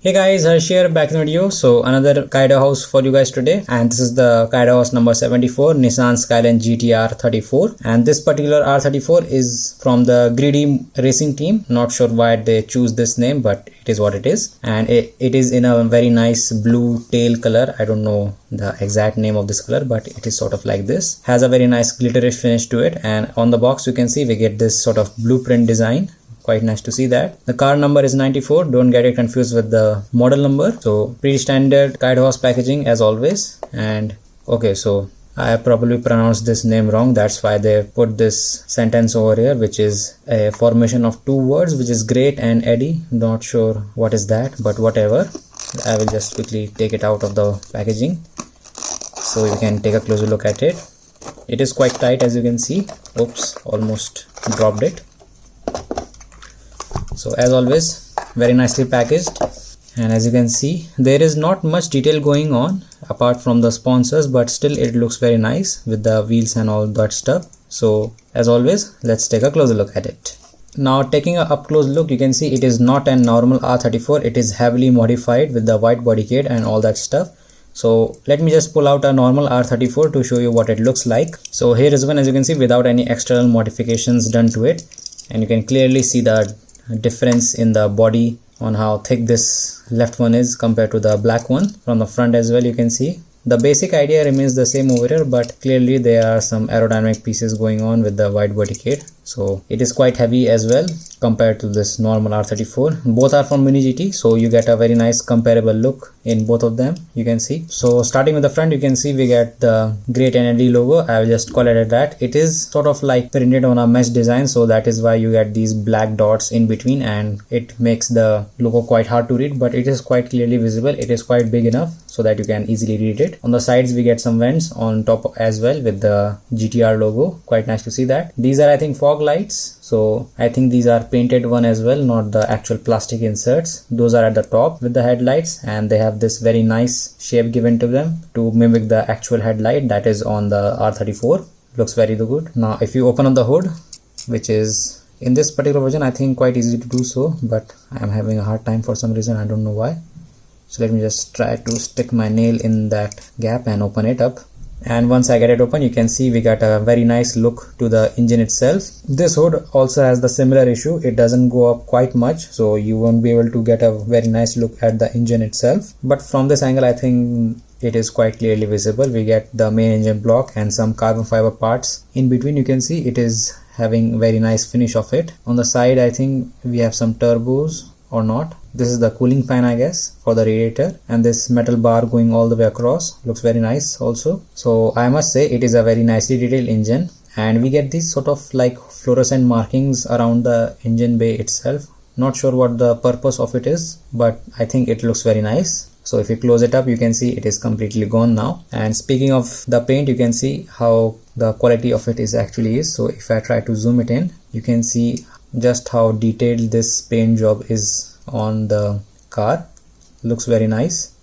Hey guys, Harsh here, back in the video. So another KAIDO house for you guys today, and this is the KAIDO house number 74, Nissan Skyline GT R34, and this particular R34 is from the GReddy racing team. Not sure why they choose this name, but it is what it is, and it is in a very nice blue tail color. I don't know the exact name of this color, but it is sort of like this. Has a very nice glitterish finish to it, and on the box you can see we get this sort of blueprint design. Quite nice to see that. The car number is 94. Don't get it confused with the model number. So pretty standard KAIDO house packaging as always. And okay, so I probably pronounced this name wrong. That's why they put this sentence over here, which is a formation of two words, which is great and Eddie. Not sure what is that, but whatever. I will just quickly take it out of the packaging so you can take a closer look at it. It is quite tight, as you can see. Oops, almost dropped it. So as always, very nicely packaged, and as you can see there is not much detail going on apart from the sponsors, but still it looks very nice with the wheels and all that stuff. So as always, let's take a closer look at it. Now taking a up close look, you can see it is not a normal R34. It is heavily modified with the white body kit and all that stuff. So let me just pull out a normal R34 to show you what it looks like. So here is one, as you can see, without any external modifications done to it, and you can clearly see the difference in the body on how thick this left one is compared to the black one. From the front as well, you can see the basic idea remains the same over here, but clearly there are some aerodynamic pieces going on with the white body kit. So it is quite heavy as well compared to this normal R34. Both are from Mini GT, so you get a very nice comparable look in both of them, you can see. So starting with the front, you can see we get the Great NLD logo. I will just call it at that. It is sort of like printed on a mesh design, so that is why you get these black dots in between, and it makes the logo quite hard to read, but it is quite clearly visible. It is quite big enough so that you can easily read it. On the sides we get some vents on top as well with the GTR logo. Quite nice to see that. These are, I think, fog lights, so I think these are painted one as well, not the actual plastic inserts. Those are at the top with the headlights, and they have this very nice shape given to them to mimic the actual headlight that is on the R34. Looks very good. Now if you open up the hood, which is in this particular version I think quite easy to do so, but I am having a hard time for some reason, I don't know why. So let me just try to stick my nail in that gap and open it up. And once I get it open, you can see we got a very nice look to the engine itself. This hood also has the similar issue. It doesn't go up quite much, so you won't be able to get a very nice look at the engine itself. But from this angle, I think it is quite clearly visible. We get the main engine block and some carbon fiber parts. In between, you can see it is having very nice finish of it. On the side, I think we have some turbos or not. This is the cooling fan, I guess, for the radiator, and this metal bar going all the way across looks very nice also. So I must say it is a very nicely detailed engine, and we get these sort of like fluorescent markings around the engine bay itself. Not sure what the purpose of it is, but I think it looks very nice. So if you close it up, you can see it is completely gone now. And speaking of the paint, you can see how the quality of it is actually is. So if I try to zoom it in, you can see just how detailed this paint job is on the car. Looks very nice,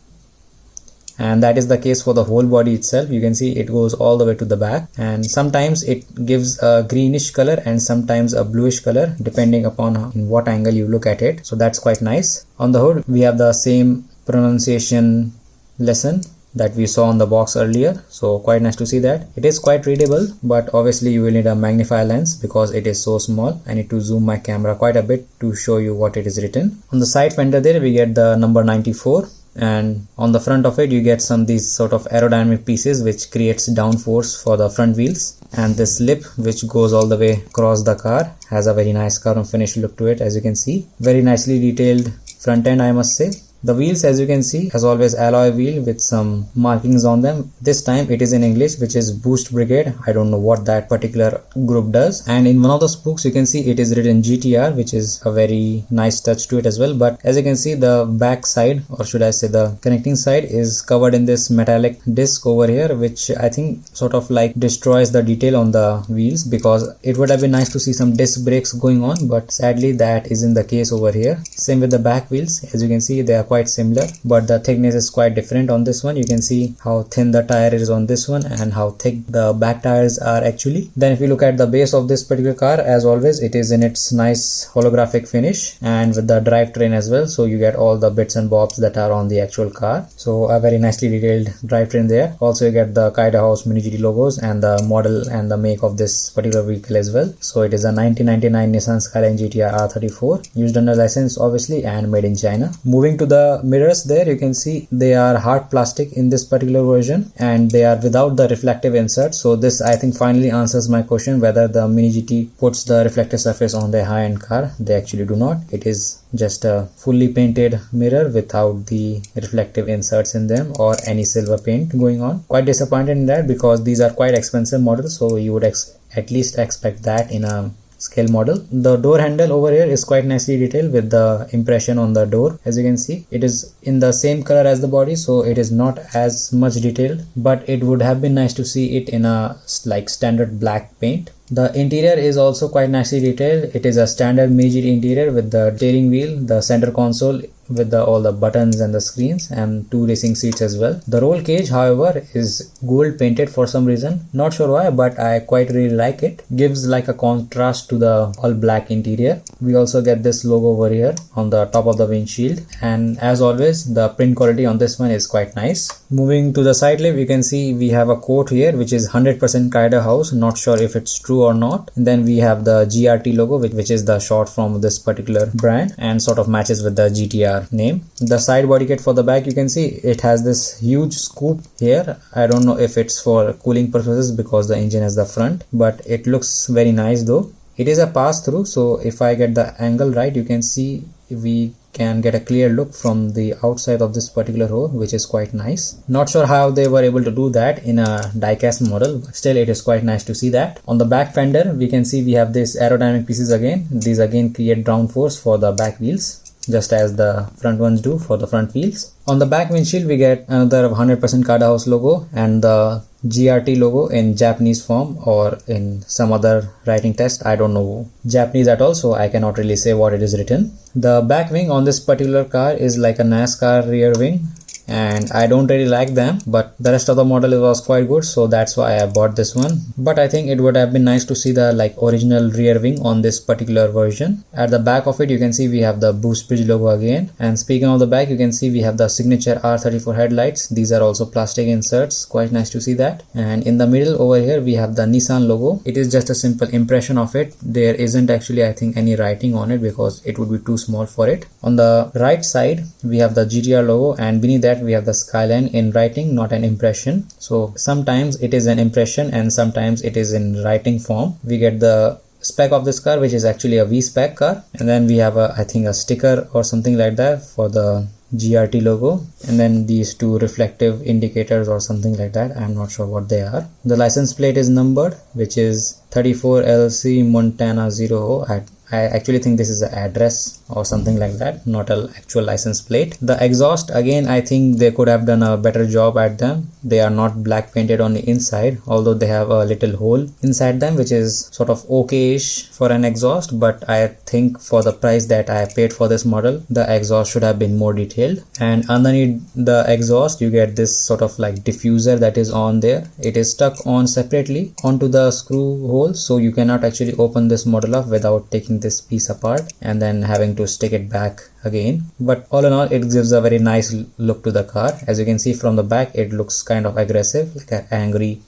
and that is the case for the whole body itself. You can see it goes all the way to the back, and sometimes it gives a greenish color and sometimes a bluish color depending upon in what angle you look at it. So that's quite nice. On the hood we have the same pronunciation lesson that we saw on the box earlier, so quite nice to see that. It is quite readable, but obviously you will need a magnifier lens because it is so small. I need to zoom my camera quite a bit to show you what it is written. On the side fender there we get the number 94, and on the front of it you get some these sort of aerodynamic pieces which creates downforce for the front wheels, and this lip which goes all the way across the car has a very nice carbon finish look to it. As you can see, very nicely detailed front end, I must say. The wheels, as you can see, as always, alloy wheel with some markings on them. This time it is in English, which is Boost Brigade. I don't know what that particular group does. And in one of the spokes, you can see it is written GTR, which is a very nice touch to it as well. But as you can see, the back side, or should I say the connecting side, is covered in this metallic disc over here, which I think sort of like destroys the detail on the wheels, because it would have been nice to see some disc brakes going on, but sadly that isn't the case over here. Same with the back wheels. As you can see, they are quite similar, but the thickness is quite different on this one. You can see how thin the tire is on this one and how thick the back tires are actually. Then if you look at the base of this particular car, as always, it is in its nice holographic finish and with the drivetrain as well, so you get all the bits and bobs that are on the actual car. So a very nicely detailed drivetrain there. Also you get the KAIDO House Mini GT logos and the model and the make of this particular vehicle as well. So it is a 1999 Nissan Skyline GTR R34, used under license obviously and made in China. Moving to the mirrors, there you can see they are hard plastic in this particular version and they are without the reflective insert. So this I think finally answers my question whether the Mini GT puts the reflective surface on their high-end car. They actually do not. It is just a fully painted mirror without the reflective inserts in them or any silver paint going on. Quite disappointed in that because these are quite expensive models, so you would at least expect that in a scale model. The door handle over here is quite nicely detailed with the impression on the door. As you can see, it is in the same color as the body, so it is not as much detailed, but it would have been nice to see it in a like standard black paint. The interior is also quite nicely detailed. It is a standard Mini GT interior with the steering wheel, the center console with all the buttons and the screens, and 2 racing seats as well. The roll cage, however, is gold painted for some reason. Not sure why, but I quite really like it. Gives like a contrast to the all black interior. We also get this logo over here on the top of the windshield, and as always, the print quality on this one is quite nice. Moving to the side lip, you can see we have a quote here which is 100% KAIDO House. Not sure if it's true or not. And then we have the GRT logo, which is the short from this particular brand and sort of matches with the GTR name. The side body kit for the back, you can see it has this huge scoop here. I don't know if it's for cooling purposes because the engine has the front, but it looks very nice though. It is a pass through, so if I get the angle right, you can see we can get a clear look from the outside of this particular hole, which is quite nice. Not sure how they were able to do that in a diecast model, but still it is quite nice to see that. On the back fender, we can see we have this aerodynamic pieces again. These again create downforce for the back wheels, just as the front ones do for the front wheels. On the back windshield, we get another 100% KAIDO House logo and the GRT logo in Japanese form or in some other writing text. I don't know Japanese at all, so I cannot really say what it is written. The back wing on this particular car is like a NASCAR rear wing, and I don't really like them, but the rest of the model was quite good, so that's why I bought this one. But I think it would have been nice to see the like original rear wing on this particular version. At the back of it, you can see we have the boost bridge logo again, and speaking of the back, you can see we have the signature R34 headlights. These are also plastic inserts, quite nice to see that. And in the middle over here we have the Nissan logo. It is just a simple impression of it. There isn't actually, I think, any writing on it because it would be too small for it. On the right side we have the GTR logo, and beneath that we have the Skyline in writing, not an impression. So sometimes it is an impression and sometimes it is in writing form. We get the spec of this car, which is actually a V-spec car, and then we have I think a sticker or something like that for the GRT logo, and then these 2 reflective indicators or something like that. I'm not sure what they are. The license plate is numbered, which is 34 LC Montana 0. I actually think this is an address or something like that, not an actual license plate. The exhaust, again, I think they could have done a better job at them. They are not black painted on the inside, although they have a little hole inside them, which is sort of okay-ish for an exhaust. But I think for the price that I paid for this model, the exhaust should have been more detailed. And underneath the exhaust, you get this sort of like diffuser that is on there. It is stuck on separately onto the screw hole, so you cannot actually open this model up without taking this piece apart and then having to stick it back again. But all in all, it gives a very nice look to the car. As you can see from the back, it looks kind of aggressive, like an angry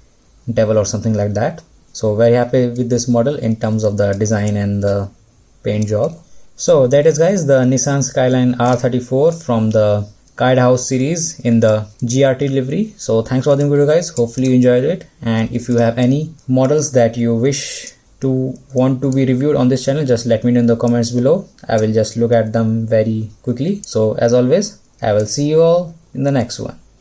devil or something like that. So very happy with this model in terms of the design and the paint job. So that is, guys, the Nissan Skyline R34 from the KAIDO House series in the GRT livery. So thanks for watching the video, guys. Hopefully you enjoyed it, and if you have any models that you want to be reviewed on this channel, just let me know in the comments below. I will just look at them very quickly. So as always, I will see you all in the next one.